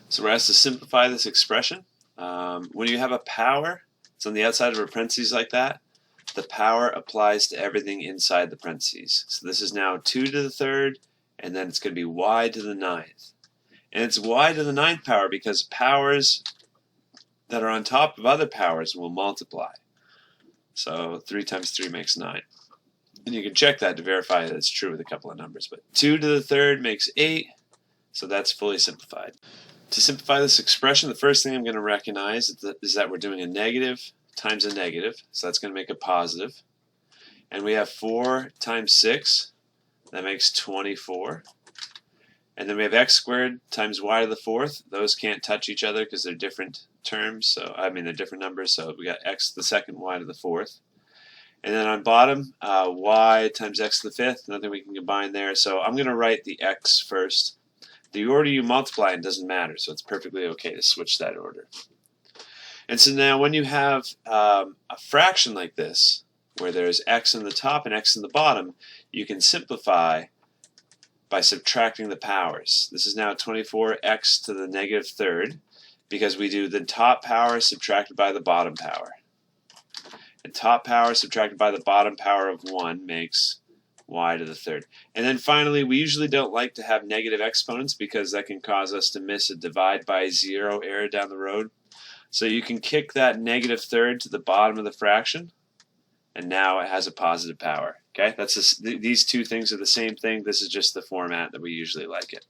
So we're asked to simplify this expression. When you have a power, it's on the outside of a parentheses like that, the power applies to everything inside the parentheses. So this is now 2 to the third, and then it's going to be y to the ninth. And it's y to the ninth power because powers that are on top of other powers will multiply. So 3 times 3 makes 9. And you can check that to verify that it's true with a couple of numbers. But 2 to the third makes 8, so that's fully simplified. To simplify this expression, the first thing I'm going to recognize is that we're doing a negative times a negative, so that's going to make a positive. And we have 4 times 6, that makes 24. And then we have x squared times y to the fourth. Those can't touch each other because they're different terms, they're different numbers, so we got x to the second, y to the fourth. And then on bottom, y times x to the fifth, nothing we can combine there, so I'm going to write the x first. The order you multiply in doesn't matter, so it's perfectly okay to switch that order. And so now when you have a fraction like this, where there's x in the top and x in the bottom, you can simplify by subtracting the powers. This is now 24x to the negative third, because we do the top power subtracted by the bottom power. And top power subtracted by the bottom power of 1 makes y to the third. And then finally, we usually don't like to have negative exponents because that can cause us to miss a divide by 0 error down the road. So you can kick that negative third to the bottom of the fraction, and now it has a positive power. Okay, these two things are the same thing. This is just the format that we usually like it.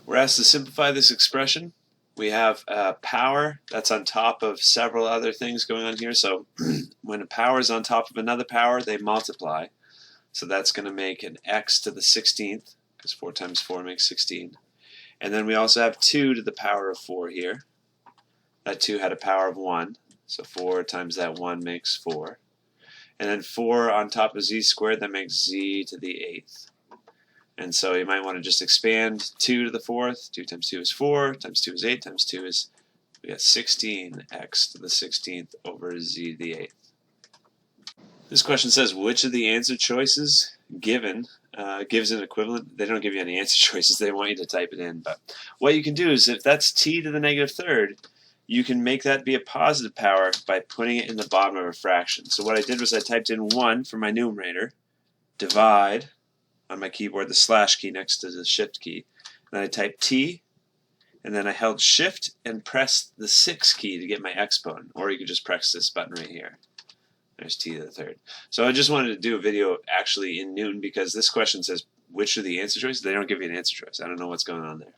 We're asked to simplify this expression. We have a power that's on top of several other things going on here. So when a power is on top of another power, they multiply. So that's going to make an x to the 16th, because 4 times 4 makes 16. And then we also have 2 to the power of 4 here. That 2 had a power of 1, so 4 times that 1 makes 4. And then 4 on top of z squared, that makes z to the 8th. And so you might want to just expand 2 to the 4th. 2 times 2 is 4, times 2 is 8, times 2 is, we got 16x to the 16th over z to the 8th. This question says, which of the answer choices given gives an equivalent? They don't give you any answer choices. They want you to type it in. But what you can do is, if that's t to the negative third, you can make that be a positive power by putting it in the bottom of a fraction. So what I did was I typed in 1 for my numerator, divide on my keyboard, the slash key next to the shift key. Then I typed t, and then I held shift and pressed the 6 key to get my exponent. Or you could just press this button right here. There's t to the third. So I just wanted to do a video actually in Newton because this question says, which are the answer choices? They don't give you an answer choice. I don't know what's going on there.